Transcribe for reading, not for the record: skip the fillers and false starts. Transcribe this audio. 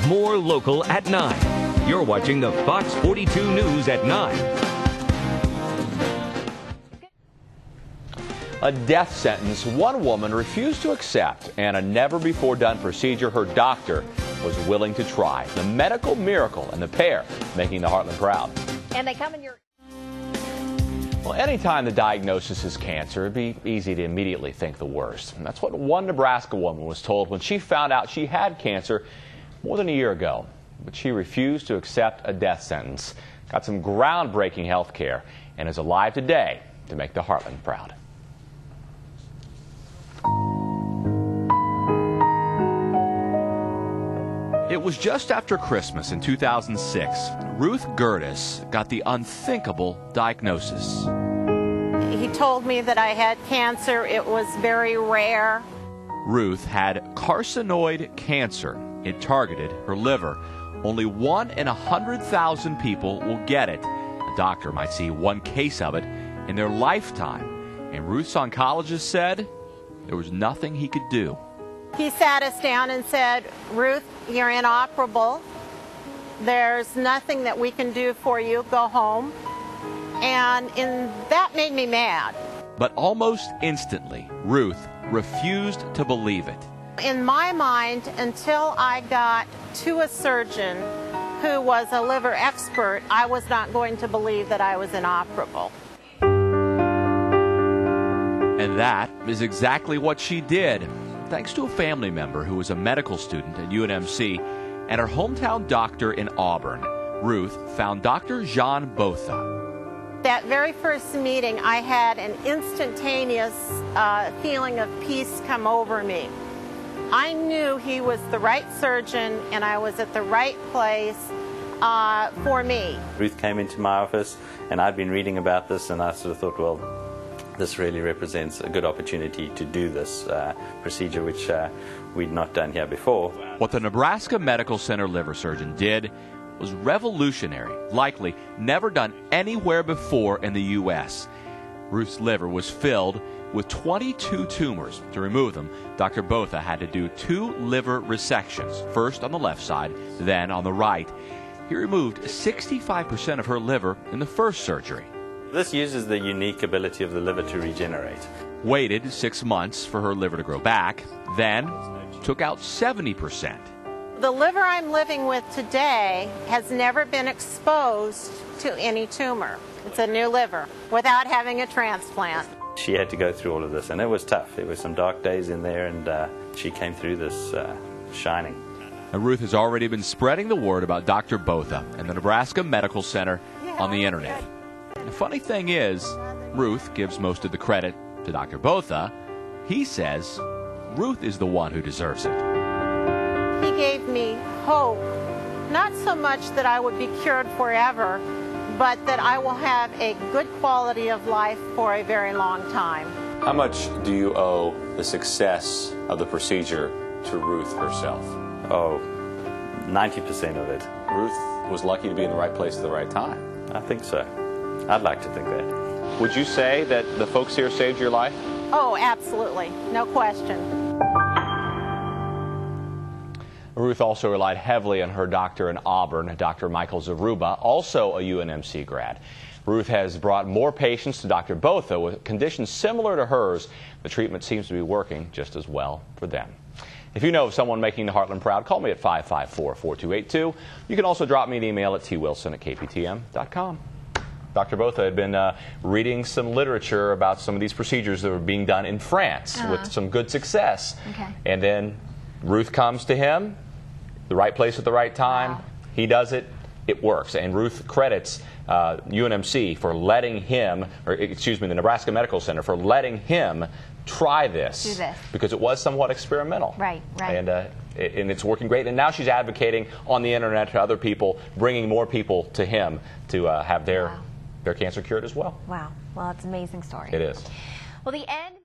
more local at 9. You're watching the Fox 42 News at 9. A death sentence one woman refused to accept, and a never-before-done procedure her doctor was willing to try. The medical miracle and the pair making the Heartland proud. And they come in your... Well, anytime the diagnosis is cancer, it'd be easy to immediately think the worst. And that's what one Nebraska woman was told when she found out she had cancer more than a year ago. But she refused to accept a death sentence, got some groundbreaking health care, and is alive today to make the Heartland proud. It was just after Christmas in 2006. Ruth Gerdes got the unthinkable diagnosis. He told me that I had cancer. It was very rare. Ruth had carcinoid cancer. It targeted her liver. Only 1 in 100,000 people will get it. A doctor might see one case of it in their lifetime. And Ruth's oncologist said there was nothing he could do. He sat us down and said, "Ruth, you're inoperable. There's nothing that we can do for you. Go home." And that made me mad. But almost instantly, Ruth refused to believe it. In my mind, until I got to a surgeon who was a liver expert, I was not going to believe that I was inoperable. And that is exactly what she did. Thanks to a family member who was a medical student at UNMC and her hometown doctor in Auburn, Ruth found Dr. Jean Botha. That very first meeting, I had an instantaneous feeling of peace come over me. I knew he was the right surgeon and I was at the right place for me. Ruth came into my office and I'd been reading about this and I sort of thought, well, this really represents a good opportunity to do this procedure, which we'd not done here before. What the Nebraska Medical Center liver surgeon did was revolutionary, likely never done anywhere before in the U.S. Ruth's liver was filled with 22 tumors. To remove them, Dr. Botha had to do 2 liver resections, first on the left side, then on the right. He removed 65% of her liver in the first surgery. This uses the unique ability of the liver to regenerate. Waited 6 months for her liver to grow back, then took out 70%. The liver I'm living with today has never been exposed to any tumor. It's a new liver without having a transplant. She had to go through all of this, and it was tough. There were some dark days in there, and she came through this shining. And Ruth has already been spreading the word about Dr. Botha and the Nebraska Medical Center on the internet. The funny thing is, Ruth gives most of the credit to Dr. Botha. He says Ruth is the one who deserves it. He gave me hope, not so much that I would be cured forever, but that I will have a good quality of life for a very long time. How much do you owe the success of the procedure to Ruth herself? Oh, 90% of it. Ruth was lucky to be in the right place at the right time. I think so. I'd like to think that. Would you say that the folks here saved your life? Oh, absolutely. No question. Ruth also relied heavily on her doctor in Auburn, Dr. Michael Zaruba, also a UNMC grad. Ruth has brought more patients to Dr. Botha with conditions similar to hers. The treatment seems to be working just as well for them. If you know of someone making the Heartland proud, call me at 554-4282. You can also drop me an email at twilson@kptm.com. Dr. Botha had been reading some literature about some of these procedures that were being done in France with some good success. Okay. And then Ruth comes to him, the right place at the right time. Wow. He does it. It works. And Ruth credits UNMC for letting him, or excuse me, the Nebraska Medical Center for letting him try this. Do this. Because it was somewhat experimental. Right, right. And it's working great. And now she's advocating on the internet to other people, bringing more people to him to have their cancer cured as well. Wow. Well, it's an amazing story. It is. Well, the end.